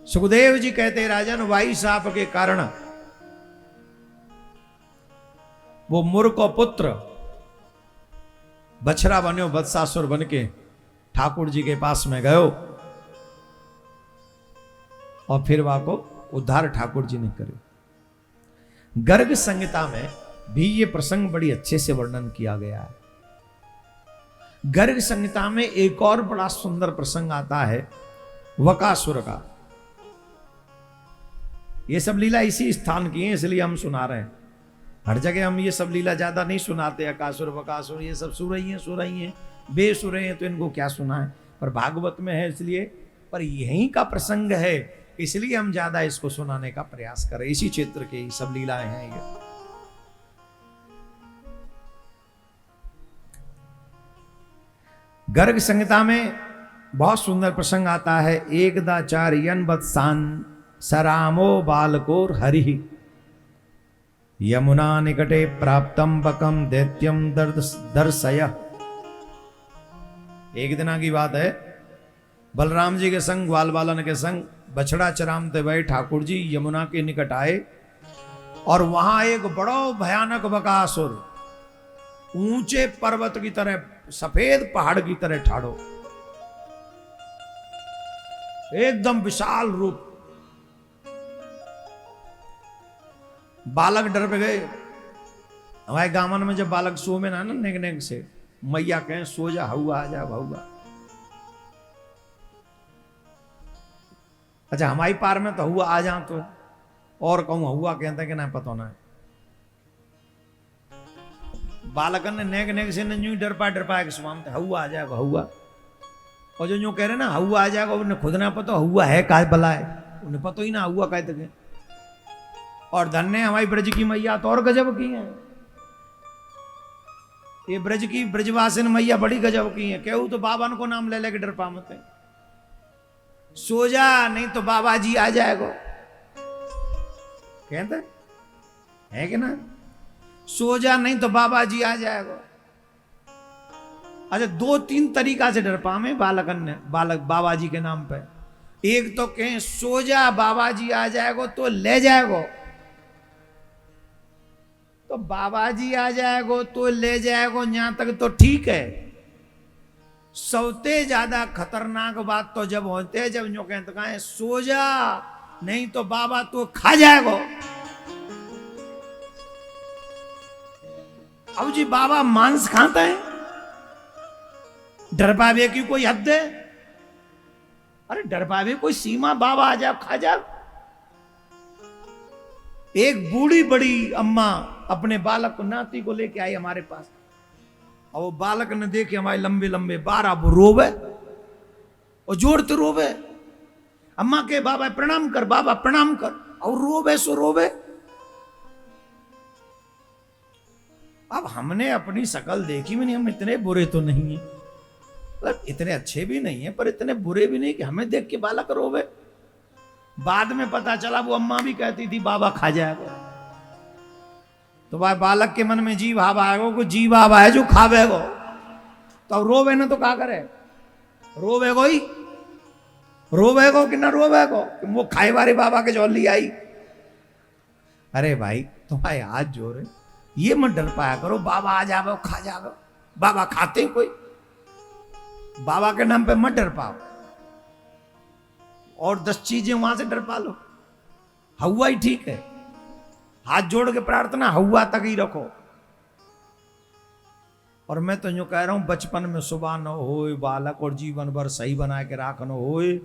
सुखदेव जी कहते राजन Y shop के कारण वो मूर्ख और पुत्र बछड़ा बन्यो वत्सासुर बन के ठाकुर जी के पास में गयो और फिर वहां को उद्धार ठाकुर जी ने करे। गर्ग संहिता में भी ये प्रसंग बड़ी अच्छे से वर्णन किया गया है। गर्ग संहिता में एक और बड़ा सुंदर प्रसंग आता है वकासुर का। ये सब लीला इसी स्थान की है इसलिए हम सुना रहे हैं। हर जगह हम ये सब लीला ज्यादा नहीं सुनाते। अकासुर वकासुर ये सब सुरई हैं बेसुरे हैं तो इनको क्या सुना है, पर भागवत में है इसलिए, पर यहीं का प्रसंग है इसलिए हम ज्यादा इसको सुनाने का प्रयास करें। इसी क्षेत्र के सब लीलाएं हैं ये। गर्ग संहिता में बहुत सुंदर प्रसंग आता है। एकदाचार्यन वत्सान सरामो बालकोर हरि यमुना निकटे प्राप्तम बकम दैत्यम दर्शय। एक दिना की बात है, बलराम जी के संग ग्वाल बालन के संग बछड़ा चरामते हुए ठाकुर जी यमुना के निकट आए और वहां एक बड़ो भयानक बकासुर ऊंचे पर्वत की तरह सफेद पहाड़ की तरह ठाड़ो, एकदम विशाल रूप। बालक डर पे गए। हमारे गामन में जब बालक सो में ना नेक नेक से मैया कहें सो जा हुआ आ जा भाऊगा। अच्छा हमारी पार में तो हुआ आ जा तो और कहूं हुआ कहते कि ना पता ना है। बालकन ने नेक नेक से यूं डर पाए स्वाम हुआ आ जाएगा हुआ। और जो यूं कह रहे ना हुआ आ जाएगा उन्हें खुद ना पता हुआ है काय भला है, उन्हें पता ही ना हुआ काय तक। और धन्य हमारी ब्रज की मैया तो और गजब की है। ये ब्रज की ब्रजवासिन मैया बड़ी गजब की है। कहूं तो बाबा को नाम ले लेके डर पामते सो जा नहीं तो बाबा जी आ जाएगा कहते है कि ना, सो जा नहीं तो बाबा जी आ जाएगा। अच्छा दो तीन तरीका से डर पामे बालकन ने बालक बाबा जी के नाम पे। एक तो कहें सो जा बाबा जी आ जाएगा तो ले जाएगा, तो बाबा जी आ जाएगा तो ले जाएगा यहां तक तो ठीक है। सबसे ज्यादा खतरनाक बात तो जब होते है जब यूं कहते कहें सो जा नहीं तो बाबा तो खा जाएगा। अब जी बाबा मांस खाता है, डर पावे की कोई हद है? अरे डर पावे कोई सीमा? बाबा आ जाओ खा जाओ। एक बूढ़ी बड़ी अम्मा अपने बालक को नाती को लेके आई हमारे पास और वो बालक ने देखे हमारे लंबे लंबे 12 वो रोवे और जोड़ते रोवे। अम्मा के बाबा प्रणाम कर बाबा प्रणाम कर और रोवे सो रोवे। अब हमने अपनी शकल देखी भी नहीं, हम इतने बुरे तो नहीं है, मतलब इतने अच्छे भी नहीं है पर इतने बुरे भी नहीं कि हमें देख के बालक रोवे। बाद में पता चला वो अम्मा भी कहती थी बाबा खा जाएगा। तो भाई बालक के मन में जी भाव आएगा को जी भाव आए जो खावेगो तो रोवे ना तो क्या करे, रोवेगो ही रोवेगो कि ना रोवेगो कि वो खाए वाले बाबा के जोली आई। अरे भाई तुम्हारे हाथ जोड़े ये मत डर पाया करो बाबा आ जाओ खा जाओ। बाबा खाते हैं कोई? बाबा के नाम पे मत डर पाओ और 10 चीजें वहां से डर पा लो। हुआ ही ठीक है, हाथ जोड़ के प्रार्थना हुआ तक ही रखो। और मैं तो यूं कह रहा हूं बचपन में सुबह न होए बालक और जीवन भर सही बना के राखना होए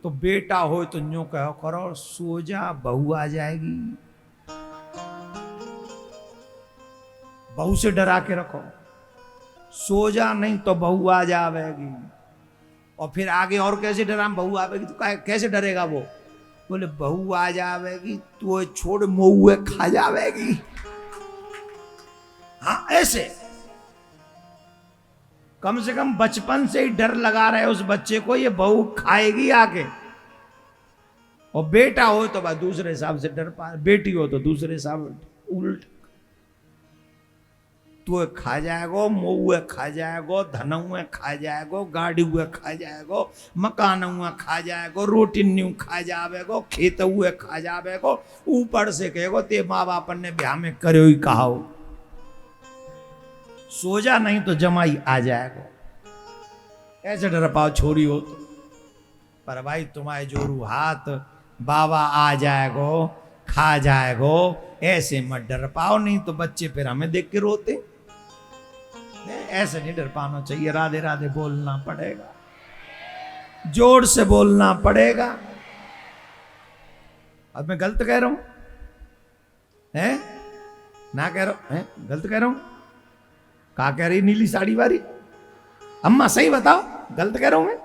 तो बेटा हो तो यूं कहो करो सो जा बहू आ जाएगी। बहू से डरा के रखो, सो जा नहीं तो बहू आ जाएगी। और फिर आगे और कैसे डरा, बहू आवेगी तो कैसे डरेगा वो? बोले बहू आ जाएगी तो छोड़ मऊए खा जाएगी। हाँ ऐसे कम से कम बचपन से ही डर लगा रहे उस बच्चे को ये बहू खाएगी आके। और बेटा हो तो भाई दूसरे हिसाब से डर पा, बेटी हो तो दूसरे हिसाब उल्ट। तू खा जाएगो, मोऊ खा जाएगो, धनऊ खा जाएगो, गाड़ी खा जाएगो, मकान खा जाएगो, रोटी न्यू खा जावेगो, खेत खा जावेगो, ऊपर से कहेगो ते माँ बाप ने ब्याह में करे ही कहा सो जा नहीं तो जमाई आ जाएगो। ऐसे डर पाओ छोरी हो तो, पर भाई तुम्हारे जोरू हाथ बाबा आ जाएगो, खा जाएगो, ऐसे मत डर पाओ, नहीं तो बच्चे फिर हमें देख के रोते। ऐसे नहीं डर पाना चाहिए, राधे राधे बोलना पड़ेगा, जोर से बोलना पड़ेगा। अब मैं गलत कह रहा हूं हैं? ना कह रहा हूं हैं? गलत कह रहा हूं? क्या कह रही नीली साड़ी वाली अम्मा, सही बताओ, गलत कह रहा हूं मैं?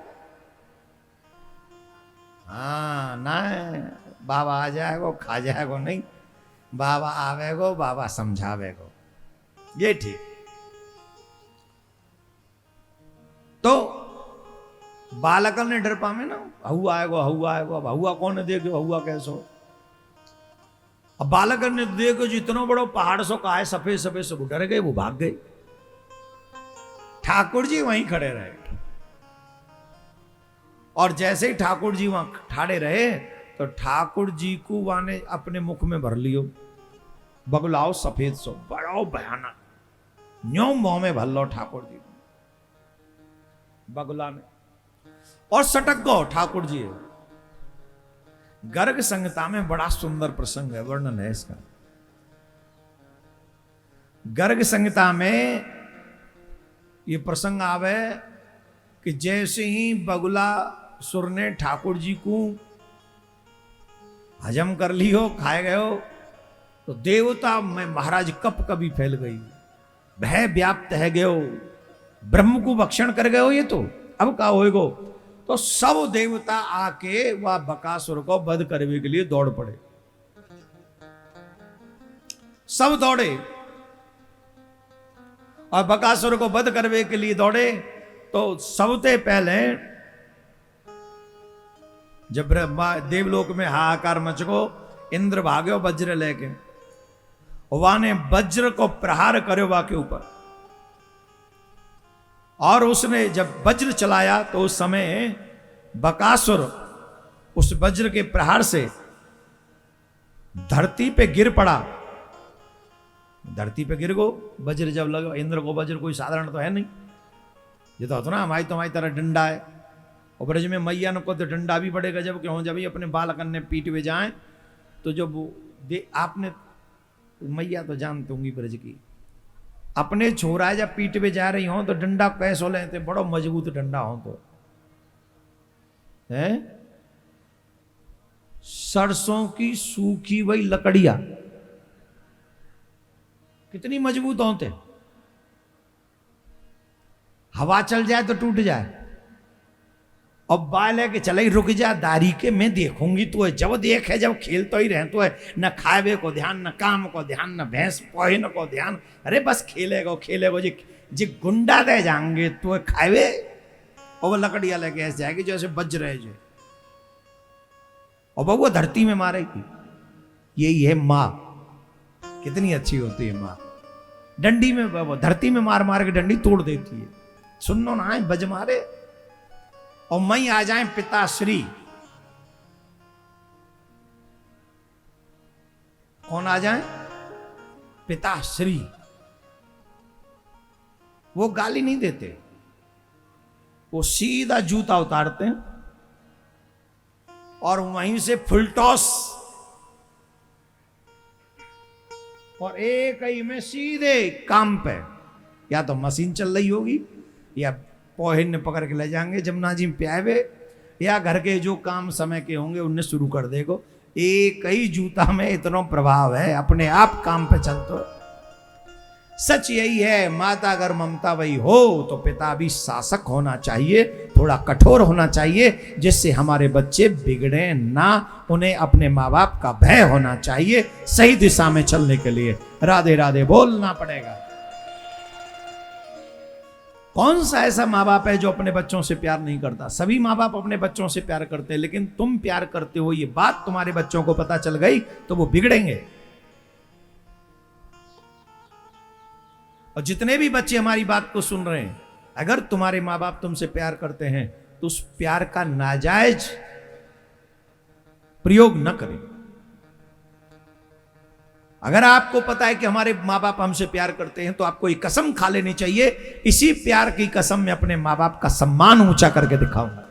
हाँ ना, बाबा आ जाएगो, खा जाएगो नहीं, बाबा आवेगो, बाबा समझावेगो, ये ठीक। तो बालक ने डर पावे ना, हुआ आएगो, हुआ आएगो, अब हुआ कौन है देखो, हुआ कैसो। अब बालक ने देखो जितना बड़ो पहाड़ सो का है, सफेद सफेद सब डर गए, वो भाग गए। ठाकुर जी वहीं खड़े रहे, और जैसे ही ठाकुर जी वहां ठाड़े रहे तो ठाकुर जी को वाने अपने मुख में भर लियो, बगुलाओ सफेद सो, बड़ो भयानक, न्यो मुंह में भर लो ठाकुर जी बगुला ने, और सटक गो ठाकुर जी। गर्ग संहिता में बड़ा सुंदर प्रसंग है, वर्णन है इसका। गर्ग संहिता में ये प्रसंग आवे कि जैसे ही बगुला सुर ने ठाकुर जी को हजम कर ली हो, खाए गए हो, तो देवता में महाराज कप कभी फैल गई, भय व्याप्त है गयो, ब्रह्म को भक्षण कर गए हो ये तो, अब का होएगो। तो सब देवता आके वह बकासुर को वध करने के लिए दौड़ पड़े, सब दौड़े और बकासुर को वध करने के लिए दौड़े। तो सबसे पहले जब देवलोक में हाहाकार मच गो, इंद्र भाग्यो वज्र लेके, वाने वज्र को प्रहार करे वा के ऊपर, और उसने जब वज्र चलाया तो उस समय बकासुर उस वज्र के प्रहार से धरती पे गिर पड़ा। धरती पे गिर गो, वज्र जब लगा, इंद्र को वज्र कोई साधारण तो है नहीं, ये तो होता ना हमारी तुम्हारी तरह डंडा है, और ब्रज में मैया को तो डंडा भी पड़ेगा, जब क्यों जब ही अपने बालक ने पीठ में जाए तो जब आपने मैया तो जानते होंगी ब्रज की, अपने छोरा जब पीठ पे जा रही हो तो डंडा कैसो लेते, बड़ो मजबूत डंडा हो तो है, सरसों की सूखी वही लकड़ियां कितनी मजबूत होते, हवा चल जाए तो टूट जाए, और बाल है कि चले रुक जा दारी के मैं देखूंगी तो है, जब देख है जब खेल तो ही रहे तो है, न खावे को ध्यान, न काम को ध्यान, न भैंस पोहन को ध्यान, अरे बस खेलेगो खेलेगो जी गुंडा दे जाएंगे तो खावे, और वो लकड़ियां लेके ऐसे जाएगी जैसे बज रहे जो, और वो धरती में मारेगी। यही है माँ, कितनी अच्छी होती है माँ, डंडी में वो धरती में मार मार के डंडी तोड़ देती है, सुनो ना बज मारे। और मई आ जाए पिताश्री, कौन आ जाए? पिताश्री, वो गाली नहीं देते, वो सीधा जूता उतारते हैं और वहीं से फुल टॉस, और एक ही में सीधे काम पे, या तो मशीन चल रही होगी या पोहिन ने पकड़ के ले जाएंगे जमुना जी में प्यावे, या घर के जो काम समय के होंगे उन्हें शुरू कर देगो। एक ही जूता में इतना प्रभाव है, अपने आप काम पे चलते। सच यही है, माता अगर ममता वही हो तो पिता भी शासक होना चाहिए, थोड़ा कठोर होना चाहिए, जिससे हमारे बच्चे बिगड़े ना, उन्हें अपने माँ बाप का भय होना चाहिए सही दिशा में चलने के लिए। राधे राधे बोलना पड़ेगा। कौन सा ऐसा माँ बाप है जो अपने बच्चों से प्यार नहीं करता? सभी माँ बाप अपने बच्चों से प्यार करते हैं, लेकिन तुम प्यार करते हो ये बात तुम्हारे बच्चों को पता चल गई तो वो बिगड़ेंगे। और जितने भी बच्चे हमारी बात को सुन रहे हैं, अगर तुम्हारे माँ बाप तुमसे प्यार करते हैं तो उस प्यार का नाजायज प्रयोग न करें। अगर आपको पता है कि हमारे माँ बाप हमसे प्यार करते हैं तो आपको एक कसम खा लेनी चाहिए, इसी प्यार की कसम में अपने माँ बाप का सम्मान ऊंचा करके दिखाऊंगा।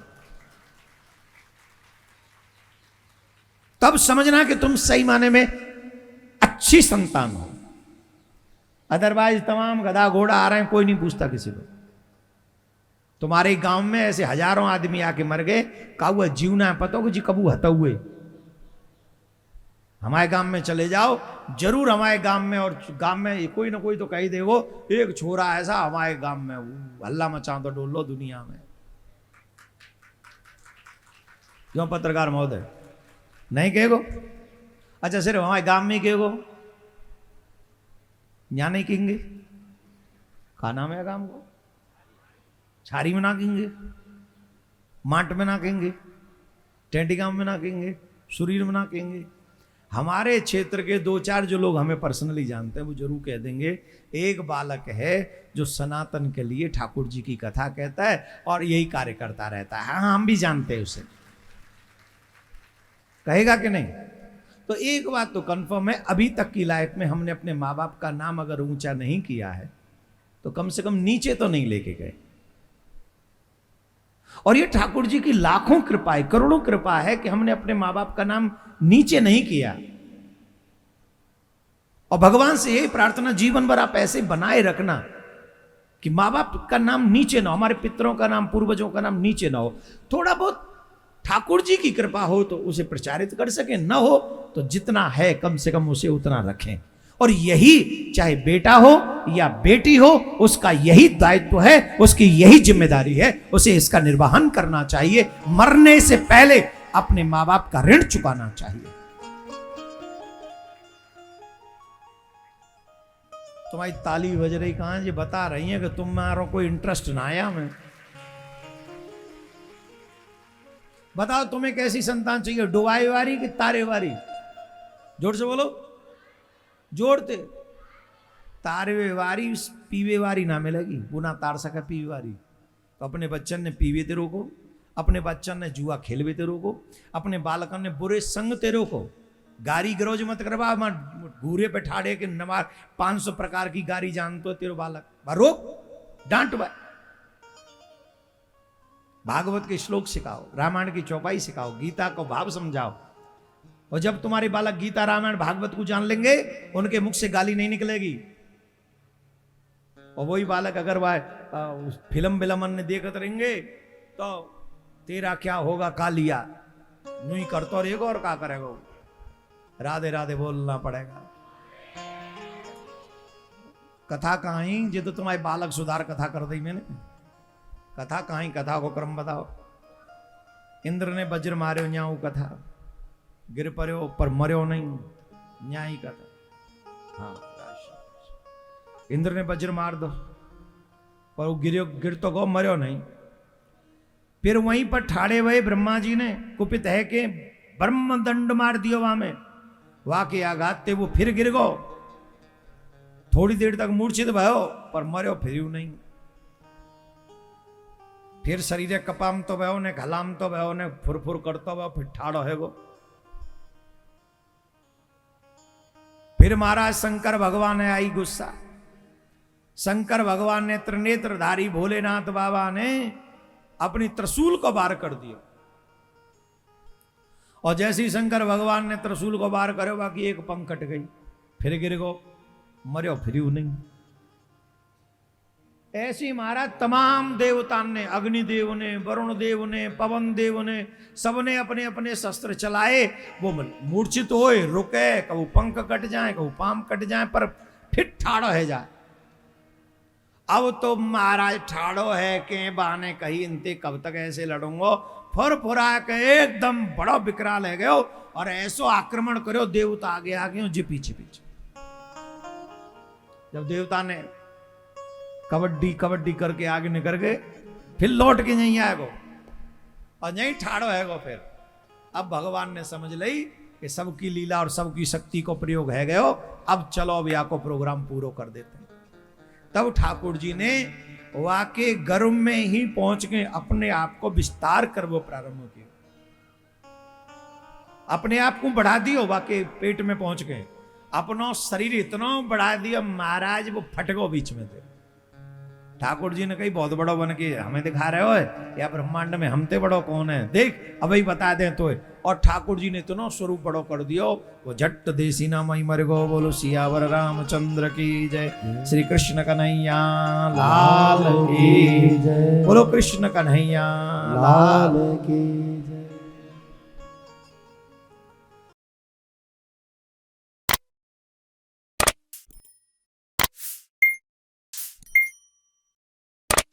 तब समझना कि तुम सही माने में अच्छी संतान हो। अदरवाइज तमाम गधा घोड़ा आ रहे हैं, कोई नहीं पूछता किसी को। तुम्हारे गांव में ऐसे हजारों आदमी आके मर गए, का हुआ जीवना है पता हो जी कबू हता हुए। हमारे गांव में चले जाओ, जरूर हमारे गांव में और गांव में कोई ना कोई तो कही देगो, एक छोरा ऐसा हमारे गांव में हल्ला मचा तो डोल लो दुनिया में। क्यों पत्रकार महोदय नहीं कहेगो? अच्छा सिर्फ हमारे गांव में कहेगो, यहाँ नहीं कहेंगे? का नाम है गांव को? छारी में ना कहेंगे, माट में ना कहेंगे, टेंटी गांव में ना कहेंगे, सुरीर में ना कहेंगे। हमारे क्षेत्र के दो चार जो लोग हमें पर्सनली जानते हैं वो जरूर कह देंगे, एक बालक है जो सनातन के लिए ठाकुर जी की कथा कहता है और यही कार्य करता रहता है। हाँ हम भी जानते हैं उसे, कहेगा कि नहीं? तो एक बात तो कंफर्म है, अभी तक की लाइफ में हमने अपने माँ बाप का नाम अगर ऊंचा नहीं किया है तो कम से कम नीचे तो नहीं लेके गए। और ये ठाकुर जी की लाखों कृपा है, करोड़ों कृपा है कि हमने अपने माँ बाप का नाम नीचे नहीं किया। और भगवान से यही प्रार्थना जीवन भर आप ऐसे बनाए रखना कि माँ बाप का नाम नीचे ना हो, हमारे पितरों का नाम, पूर्वजों का नाम नीचे ना हो। थोड़ा बहुत ठाकुर जी की कृपा हो तो उसे प्रचारित कर सके, न हो तो जितना है कम से कम उसे उतना रखें। और यही चाहे बेटा हो या बेटी हो, उसका यही दायित्व है, उसकी यही जिम्मेदारी है, उसे इसका निर्वहन करना चाहिए। मरने से पहले अपने माँ बाप का ऋण चुकाना चाहिए। तुम्हारी ताली बज रही कहां? ये बता रही है कि तुम्हारा कोई इंटरेस्ट ना आया हमें। बताओ तुम्हें कैसी संतान चाहिए, डुबाई वारी कि तारे वारी? जोर से बोलो, जोड़ते। तारे वारी पीवे वारी ना मिलेगी, वो ना तार सका पीवे वारी। तो अपने बच्चन ने पीवे ते रोको, अपने बच्चन ने जुआ खेलवे ते रोको, अपने बालकन ने बुरे संग ते रोको। गारी गरोज मत करवा, घूरे पे ठाड़े के नमार 500 प्रकार की गारी जानतो है तेरो बालक, रोक डांट बा। भागवत के श्लोक सिखाओ, रामायण की चौपाई सिखाओ, गीता को भाव समझाओ। और जब तुम्हारे बालक गीता रामायण भागवत को जान लेंगे, उनके मुख से गाली नहीं निकलेगी। और वही बालक अगर वह फिल्म विलमन ने देखते रहेंगे तो तेरा क्या होगा कालिया यूं करतो रहेगा और क्या करेगा, राधे राधे बोलना पड़ेगा। कथा कहां ही जो तो तुम्हारे बालक सुधार कथा कर दी मैंने, कथा कहां, कथा को क्रम बताओ। इंद्र ने वज्र मार्यो न्याऊ कथा, गिर पर्यो पर मर्यो नहीं, न्यायी कथा। हाँ इंद्र ने वज्र मार दो पर वो गिर तो गो, मर्यो नहीं। फिर वहीं पर ठाड़े हुए ब्रह्मा जी ने कुपित है के ब्रह्म दंड मार दियो वहां में, वहां के आघात थे वो फिर गिर गो। थोड़ी देर तक मूर्छित भयो पर मर्यो फिर नहीं। फिर शरीर कपाम तो भयो ने, घलाम तो भयो ने, फुरफुर करतो भयो, फिर ठाड़ो है गो। फिर महाराज शंकर भगवान ने आई गुस्सा। शंकर भगवान ने त्रिनेत्रधारी भोलेनाथ बाबा ने अपनी त्रिशूल को बार कर दिया। और जैसे ही शंकर भगवान ने त्रिशूल को बार करे, बाकी एक पंख कट गई, फिर गिर गो, मर्यो फिर नहीं। ऐसी महाराज तमाम देवता ने, अग्निदेव ने, वरुण देव ने, पवन देव ने, सबने अपने अपने शस्त्र चलाए। वो मूर्छित होए, रुके, कबू पंख कट जाए, कबू पाम कट जाए, पर फिर ठाड़ो है जाए। अब तो महाराज ठाड़ो है के बहाने कही इनते कब तक ऐसे लड़ूंगो, फुर फुरा के एकदम बड़ो विकराल है गयो और ऐसो आक्रमण करो, देवता आगे आगे जी पीछे पीछे। जब देवता ने कबड्डी कबड्डी करके आगे निकल गए, फिर लौट के नहीं आएगो और नहीं ठाड़ो है गो। फिर अब भगवान ने समझ ली कि सबकी लीला और सबकी शक्ति को प्रयोग है गयो, अब चलो अब या को प्रोग्राम पूरा कर देते हैं। तब ठाकुर जी ने वाके गर्भ में ही पहुंच गए, अपने आप को विस्तार कर वो प्रारंभ किया, अपने आप को बढ़ा दियो, वाके पेट में पहुंच गए, अपनो शरीर इतना बढ़ा दिया महाराज वो फट गो बीच में थे। ठाकुर जी ने कही बहुत बड़ो बन के हमें दिखा रहे हो या ब्रह्मांड में हमते बड़ो कौन है, देख अब ही बता दें तो। और ठाकुर जी ने इतना स्वरूप बड़ो कर दियो, वो झट देसी नाम ही मर गो। बोलो सियावर रामचंद्र की जय, श्री कृष्ण कन्हैया लाल की जय, बोलो कृष्ण कन्हैया लाल की।